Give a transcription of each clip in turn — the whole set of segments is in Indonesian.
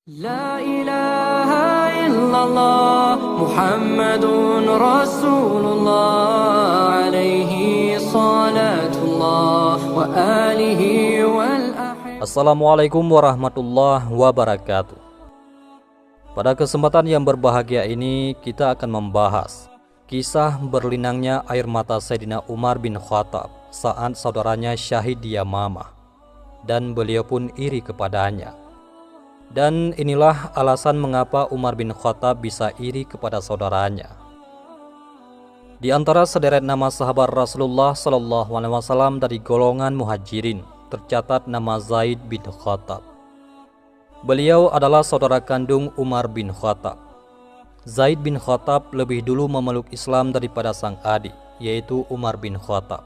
لا إله إلا الله محمد رسول الله عليه صلاة الله وآله والأحبة. Assalamualaikum warahmatullahi wabarakatuh. Pada kesempatan yang berbahagia ini kita akan membahas kisah berlinangnya air mata Sayyidina Umar bin Khattab saat saudaranya syahid di Yamamah, dan beliau pun iri kepadanya. Dan inilah alasan mengapa Umar bin Khattab bisa iri kepada saudaranya. Di antara sederet nama sahabat Rasulullah SAW dari golongan muhajirin, tercatat nama Zaid bin Khattab. Beliau adalah saudara kandung Umar bin Khattab. Zaid bin Khattab lebih dulu memeluk Islam daripada sang adik, yaitu Umar bin Khattab.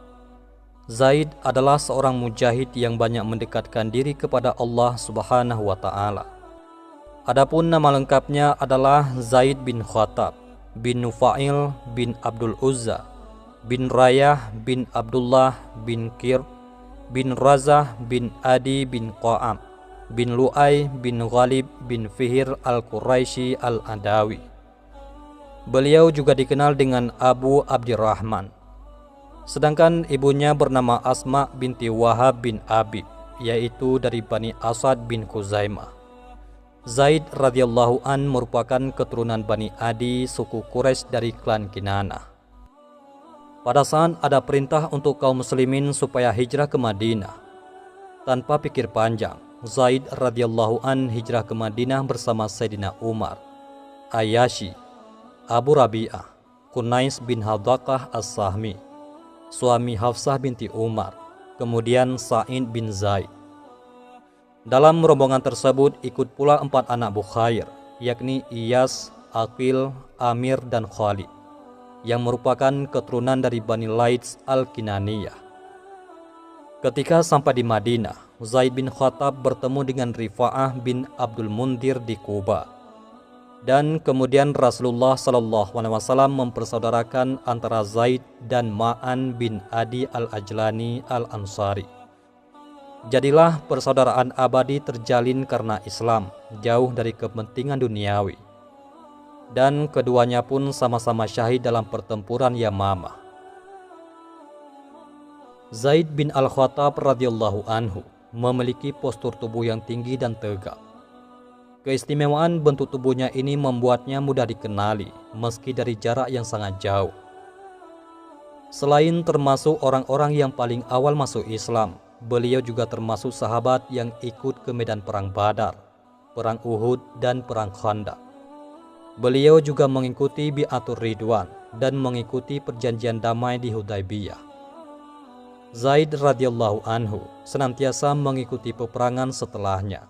Zaid adalah seorang mujahid yang banyak mendekatkan diri kepada Allah Subhanahu wa Ta'ala. Adapun nama lengkapnya adalah Zaid bin Khattab bin Nufail bin Abdul Uzza bin Rayah bin Abdullah bin Kir bin Razah bin Adi bin Qa'am bin Lu'ay bin Ghalib bin Fihir al-Quraisy al-Adawi. Beliau juga dikenal dengan Abu Abdirrahman. Sedangkan ibunya bernama Asma binti Wahab bin Abib, yaitu dari Bani Asad bin Khuzaimah. Zaid radhiyallahu an merupakan keturunan Bani Adi, suku Quraisy dari klan Kinanah. Pada saat ada perintah untuk kaum muslimin supaya hijrah ke Madinah, tanpa pikir panjang, Zaid radhiyallahu an hijrah ke Madinah bersama Sayyidina Umar, Ayyashi, Abu Rabi'ah, Kunais bin Hadaqah as-Sahmi, suami Hafsah binti Umar, kemudian Sa'id bin Zaid. Dalam rombongan tersebut ikut pula 4 anak Bukhair, yakni Iyas, Aqil, Amir, dan Khalid, yang merupakan keturunan dari Bani Laits al-Kinaniyah. Ketika sampai di Madinah, Zaid bin Khattab bertemu dengan Rifa'ah bin Abdul Mundir di Kuba. Dan kemudian Rasulullah SAW mempersaudarakan antara Zaid dan Ma'an bin Adi al-Ajlani al-Ansari. Jadilah persaudaraan abadi terjalin karena Islam, jauh dari kepentingan duniawi. Dan keduanya pun sama-sama syahid dalam pertempuran Yamamah. Zaid bin Al-Khattab radhiyallahu anhu memiliki postur tubuh yang tinggi dan tegak. Keistimewaan bentuk tubuhnya ini membuatnya mudah dikenali, meski dari jarak yang sangat jauh. Selain termasuk orang-orang yang paling awal masuk Islam, beliau juga termasuk sahabat yang ikut ke medan perang Badar, perang Uhud, dan perang Khandaq. Beliau juga mengikuti Bi'atur Ridwan dan mengikuti perjanjian damai di Hudaybiyah. Zaid radhiyallahu anhu senantiasa mengikuti peperangan setelahnya,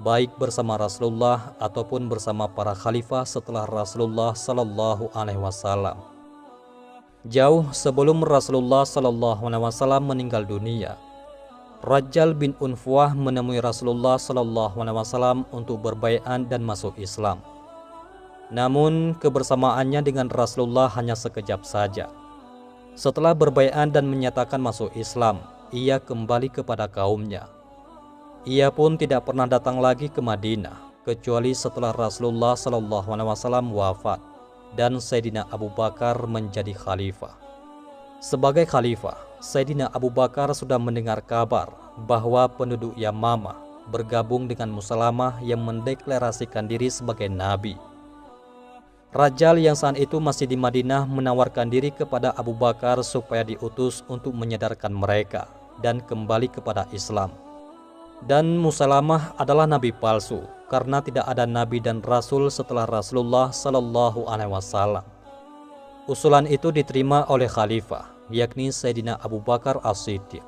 baik bersama Rasulullah ataupun bersama para khalifah setelah Rasulullah sallallahu alaihi wasallam. Jauh sebelum Rasulullah sallallahu alaihi wasallam meninggal dunia, Rajjal bin Unfuah menemui Rasulullah SAW untuk berbaiat dan masuk Islam. Namun kebersamaannya dengan Rasulullah hanya sekejap saja. Setelah berbaiat dan menyatakan masuk Islam, ia kembali kepada kaumnya. Ia pun tidak pernah datang lagi ke Madinah, kecuali setelah Rasulullah SAW wafat dan Sayyidina Abu Bakar menjadi khalifah. Sebagai khalifah, Sayyidina Abu Bakar sudah mendengar kabar bahwa penduduk Yamamah bergabung dengan Musailamah yang mendeklarasikan diri sebagai nabi. Rajjal yang saat itu masih di Madinah menawarkan diri kepada Abu Bakar supaya diutus untuk menyadarkan mereka dan kembali kepada Islam. Dan Musailamah adalah nabi palsu karena tidak ada nabi dan rasul setelah Rasulullah sallallahu alaihi wasallam. Usulan itu diterima oleh khalifah, yakni Sayyidina Abu Bakar As-Siddiq.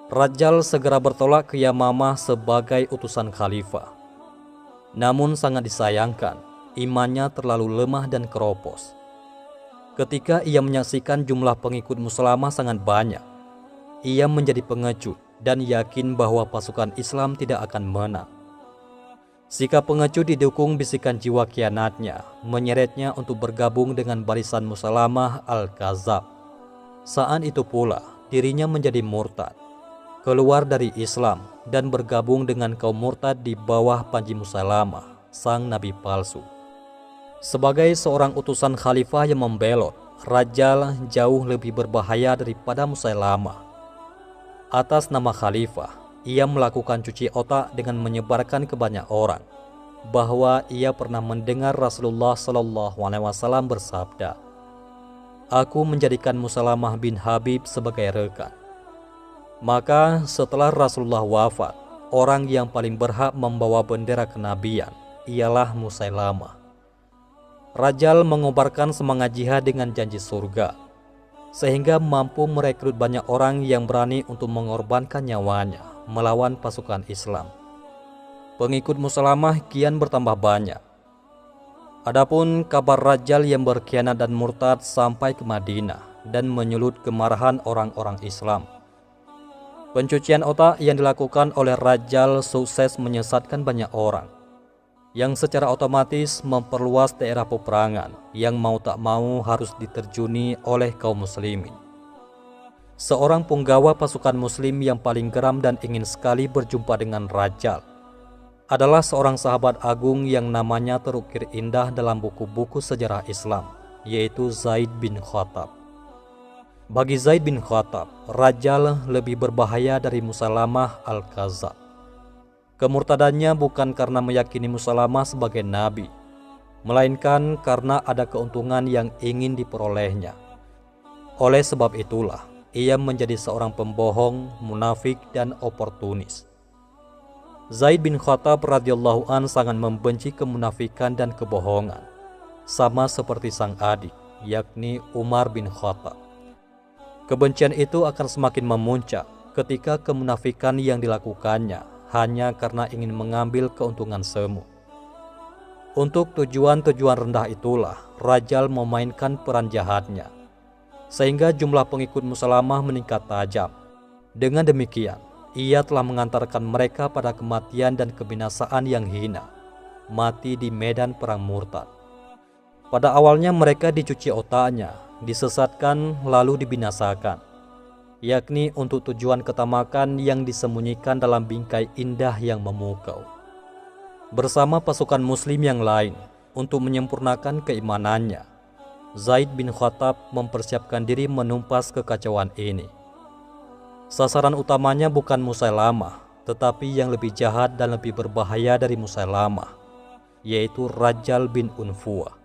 Rajjal segera bertolak ke Yamamah sebagai utusan khalifah. Namun sangat disayangkan, imannya terlalu lemah dan keropos. Ketika ia menyaksikan jumlah pengikut Musailamah sangat banyak, ia menjadi pengecut dan yakin bahwa pasukan Islam tidak akan menang. Sikap pengecut didukung bisikan jiwa khianatnya, menyeretnya untuk bergabung dengan barisan Musailamah al-Kadzab. Saat itu pula dirinya menjadi murtad. keluar dari Islam dan bergabung dengan kaum murtad di bawah panji Musailamah, sang nabi palsu. Sebagai seorang utusan khalifah yang membelot, Rajjal jauh lebih berbahaya daripada Musailamah. Atas nama khalifah, ia melakukan cuci otak dengan menyebarkan ke banyak orang bahwa ia pernah mendengar Rasulullah SAW bersabda, "Aku menjadikan Musailamah bin Habib sebagai rekan." Maka setelah Rasulullah wafat, orang yang paling berhak membawa bendera kenabian ialah Musailamah. Rajjal mengobarkan semangat jihad dengan janji surga, sehingga mampu merekrut banyak orang yang berani untuk mengorbankan nyawanya melawan pasukan Islam. Pengikut Musailamah kian bertambah banyak. Adapun kabar Rajjal yang berkhianat dan murtad sampai ke Madinah dan menyulut kemarahan orang-orang Islam. Pencucian otak yang dilakukan oleh Rajjal sukses menyesatkan banyak orang, yang secara otomatis memperluas daerah peperangan yang mau tak mau harus diterjuni oleh kaum muslimin. Seorang punggawa pasukan muslim yang paling geram dan ingin sekali berjumpa dengan Rajjal adalah seorang sahabat agung yang namanya terukir indah dalam buku-buku sejarah Islam, yaitu Zaid bin Khattab. Bagi Zaid bin Khattab, Rajjal lebih berbahaya dari Musailamah al-Kadzdzab. Kemurtadannya bukan karena meyakini Musailamah sebagai nabi, melainkan karena ada keuntungan yang ingin diperolehnya. Oleh sebab itulah, ia menjadi seorang pembohong, munafik, dan oportunis. Zaid bin Khattab radhiyallahu an sangat membenci kemunafikan dan kebohongan, sama seperti sang adik, yakni Umar bin Khattab. Kebencian itu akan semakin memuncak ketika kemunafikan yang dilakukannya hanya karena ingin mengambil keuntungan semu. Untuk tujuan-tujuan rendah itulah Rajjal memainkan peran jahatnya, sehingga jumlah pengikut Musailamah meningkat tajam. Dengan demikian, ia telah mengantarkan mereka pada kematian dan kebinasaan yang hina, mati di medan perang murtad. Pada awalnya mereka dicuci otaknya, disesatkan lalu dibinasakan, yakni untuk tujuan ketamakan yang disembunyikan dalam bingkai indah yang memukau. Bersama pasukan muslim yang lain untuk menyempurnakan keimanannya, Zaid bin Khattab mempersiapkan diri menumpas kekacauan ini. Sasaran utamanya bukan Musailamah, tetapi yang lebih jahat dan lebih berbahaya dari Musailamah, yaitu Rajjal bin Unfuah.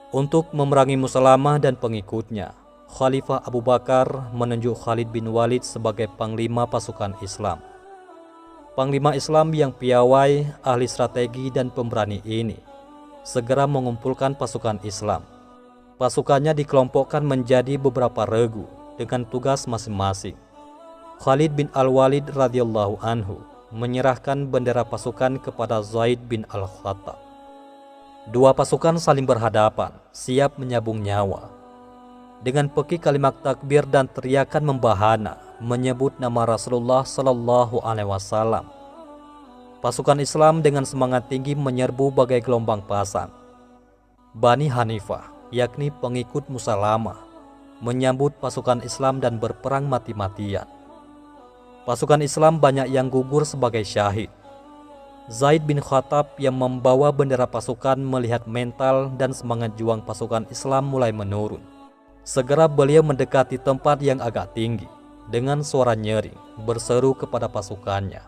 Untuk memerangi Musailamah dan pengikutnya, Khalifah Abu Bakar menunjuk Khalid bin Walid sebagai panglima pasukan Islam. Panglima Islam yang piawai, ahli strategi dan pemberani ini segera mengumpulkan pasukan Islam. Pasukannya dikelompokkan menjadi beberapa regu dengan tugas masing-masing. Khalid bin Al-Walid radhiyallahu anhu menyerahkan bendera pasukan kepada Zaid bin Al-Khattab. Dua pasukan saling berhadapan, siap menyabung nyawa. Dengan pekik kalimat takbir dan teriakan membahana menyebut nama Rasulullah SAW, pasukan Islam dengan semangat tinggi menyerbu bagai gelombang pasang. Bani Hanifah, yakni pengikut Musailamah, menyambut pasukan Islam dan berperang mati-matian. Pasukan Islam banyak yang gugur sebagai syahid. Zaid bin Khattab yang membawa bendera pasukan melihat mental dan semangat juang pasukan Islam mulai menurun. Segera beliau mendekati tempat yang agak tinggi. Dengan suara nyaring berseru kepada pasukannya,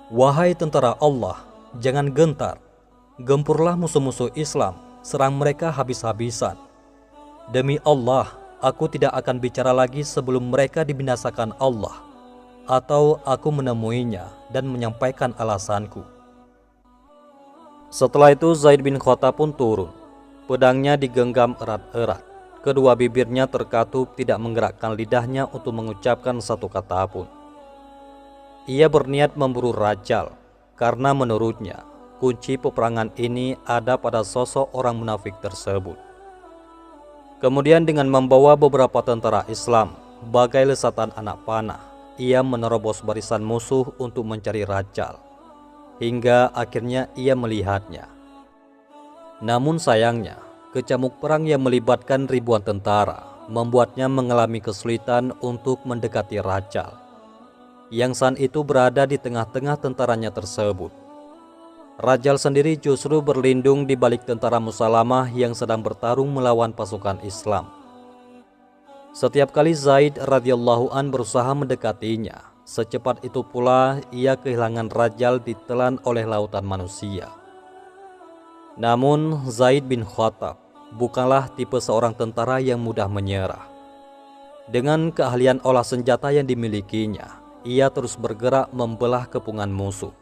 "Wahai tentara Allah, jangan gentar. Gempurlah musuh-musuh Islam, serang mereka habis-habisan. Demi Allah, aku tidak akan bicara lagi sebelum mereka dibinasakan Allah, atau aku menemuinya dan menyampaikan alasanku." Setelah itu Zaid bin Khattab pun turun. Pedangnya digenggam erat-erat. Kedua bibirnya terkatup, tidak menggerakkan lidahnya untuk mengucapkan satu kata pun. Ia berniat memburu Rajjal, karena menurutnya kunci peperangan ini ada pada sosok orang munafik tersebut. Kemudian dengan membawa beberapa tentara Islam, bagai lesatan anak panah, ia menerobos barisan musuh untuk mencari Rajjal, hingga akhirnya ia melihatnya. Namun sayangnya, kecamuk perang yang melibatkan ribuan tentara membuatnya mengalami kesulitan untuk mendekati Rajjal. yang saat itu berada di tengah-tengah tentaranya tersebut. Rajal sendiri justru berlindung di balik tentara Musailamah yang sedang bertarung melawan pasukan Islam. Setiap kali Zaid radhiyallahu an berusaha mendekatinya, secepat itu pula ia kehilangan Rajal ditelan oleh lautan manusia. Namun Zaid bin Khattab bukanlah tipe seorang tentara yang mudah menyerah. Dengan keahlian olah senjata yang dimilikinya, ia terus bergerak membelah kepungan musuh.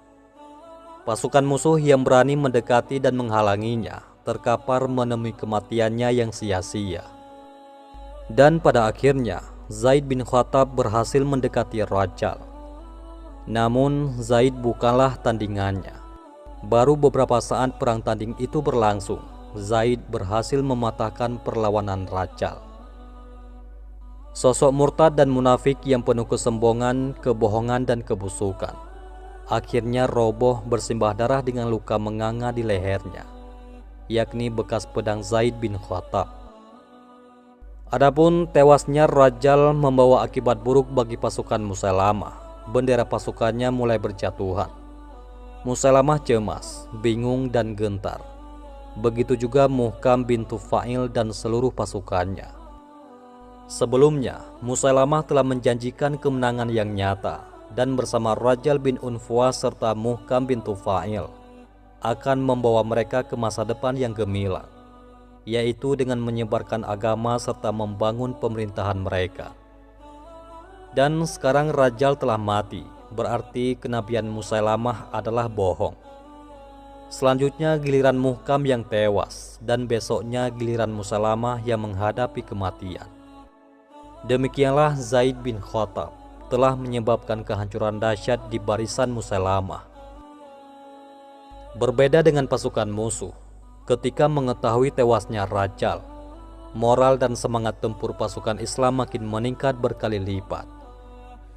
Pasukan musuh yang berani mendekati dan menghalanginya terkapar menemui kematiannya yang sia-sia. Dan pada akhirnya Zaid bin Khattab berhasil mendekati Rajal. Namun Zaid bukanlah tandingannya. Baru beberapa saat perang tanding itu berlangsung, Zaid berhasil mematahkan perlawanan Rajal. Sosok murtad dan munafik yang penuh kesombongan, kebohongan dan kebusukan akhirnya roboh bersimbah darah dengan luka menganga di lehernya, yakni bekas pedang Zaid bin Khattab. Adapun tewasnya Rajal membawa akibat buruk bagi pasukan Musailamah. Bendera pasukannya mulai berjatuhan. Musailamah cemas, bingung dan gentar. Begitu juga Muhkam bin Tufail dan seluruh pasukannya. Sebelumnya, Musailamah telah menjanjikan kemenangan yang nyata dan bersama Rajal bin Unfuah serta Muhkam bin Tufail akan membawa mereka ke masa depan yang gemilang, yaitu dengan menyebarkan agama serta membangun pemerintahan mereka. Dan sekarang Rajal telah mati, berarti kenabian Musailamah adalah bohong. Selanjutnya giliran Muhkam yang tewas, dan besoknya giliran Musailamah yang menghadapi kematian. Demikianlah Zaid bin Khattab telah menyebabkan kehancuran dahsyat di barisan Musailamah. Berbeda dengan pasukan musuh, ketika mengetahui tewasnya Rajal, moral dan semangat tempur pasukan Islam makin meningkat berkali lipat.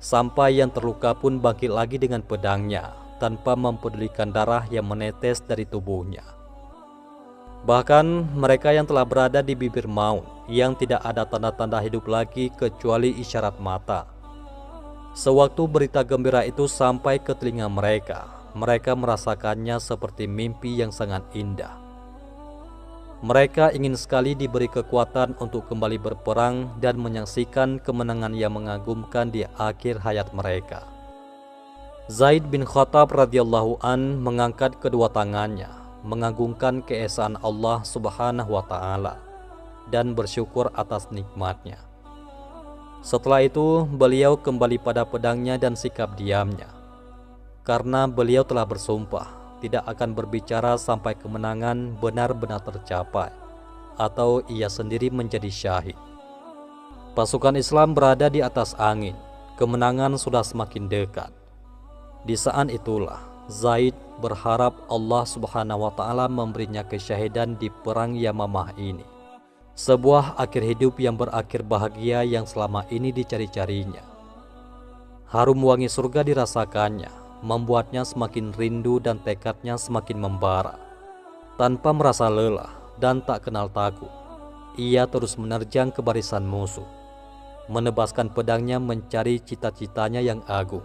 Sampai yang terluka pun bangkit lagi dengan pedangnya tanpa mempedulikan darah yang menetes dari tubuhnya. Bahkan mereka yang telah berada di bibir maut, yang tidak ada tanda-tanda hidup lagi kecuali isyarat mata. Sewaktu berita gembira itu sampai ke telinga mereka, mereka merasakannya seperti mimpi yang sangat indah. Mereka ingin sekali diberi kekuatan untuk kembali berperang dan menyaksikan kemenangan yang mengagumkan di akhir hayat mereka. Zaid bin Khattab radhiyallahu an mengangkat kedua tangannya, mengagungkan keesaan Allah Subhanahu wa taala dan bersyukur atas nikmatnya. Setelah itu, beliau kembali pada pedangnya dan sikap diamnya. Karena beliau telah bersumpah tidak akan berbicara sampai kemenangan benar-benar tercapai atau ia sendiri menjadi syahid. Pasukan Islam berada di atas angin, kemenangan sudah semakin dekat. Di saat itulah Zaid berharap Allah Subhanahu wa taala memberinya kesyahidan di perang Yamamah ini. Sebuah akhir hidup yang berakhir bahagia yang selama ini dicari-carinya. Harum wangi surga dirasakannya, membuatnya semakin rindu dan tekadnya semakin membara. Tanpa merasa lelah dan tak kenal takut, ia terus menerjang ke barisan musuh, menebaskan pedangnya mencari cita-citanya yang agung.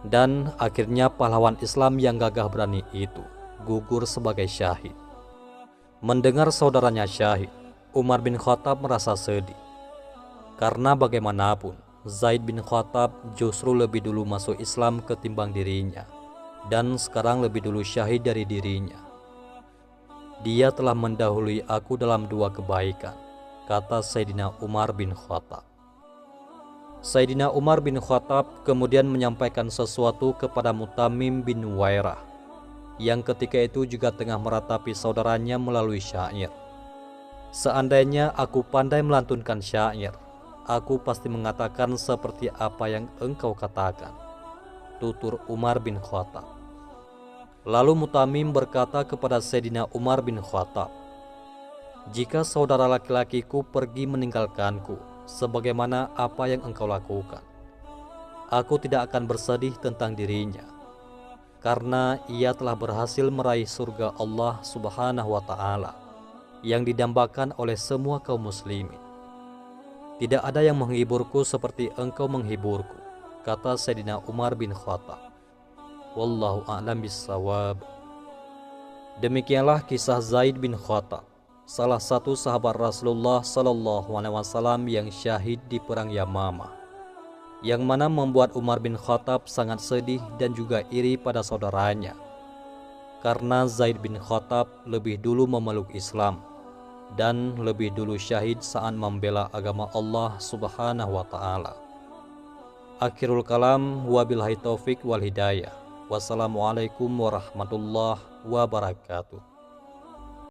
Dan akhirnya pahlawan Islam yang gagah berani itu gugur sebagai syahid. Mendengar saudaranya syahid, Umar bin Khattab merasa sedih. Karena bagaimanapun Zaid bin Khattab justru lebih dulu masuk Islam ketimbang dirinya, dan sekarang lebih dulu syahid dari dirinya. Dia telah mendahului aku dalam dua kebaikan, kata Sayyidina Umar bin Khattab. Sayyidina Umar bin Khattab kemudian menyampaikan sesuatu kepada Mutamim bin Wairah, yang ketika itu juga tengah meratapi saudaranya melalui syair. Seandainya aku pandai melantunkan syair, aku pasti mengatakan seperti apa yang engkau katakan, tutur Umar bin Khattab. Lalu Mutamim berkata kepada Sayyidina Umar bin Khattab, jika saudara laki-lakiku pergi meninggalkanku, sebagaimana apa yang engkau lakukan, aku tidak akan bersedih tentang dirinya, karena ia telah berhasil meraih surga Allah Subhanahu wa ta'ala yang didambakan oleh semua kaum muslimin. Tidak ada yang menghiburku seperti engkau menghiburku, kata Sayyidina Umar bin Khattab. Wallahu a'lam bissawab. Demikianlah kisah Zaid bin Khattab, salah satu sahabat Rasulullah Sallallahu Alaihi Wasallam yang syahid di perang Yamamah, yang mana membuat Umar bin Khattab sangat sedih dan juga iri pada saudaranya, karena Zaid bin Khattab lebih dulu memeluk Islam dan lebih dulu syahid saat membela agama Allah Subhanahu wa Ta'ala. Akhirul kalam, wabillahi taufik wal hidayah. Wassalamualaikum warahmatullahi wabarakatuh.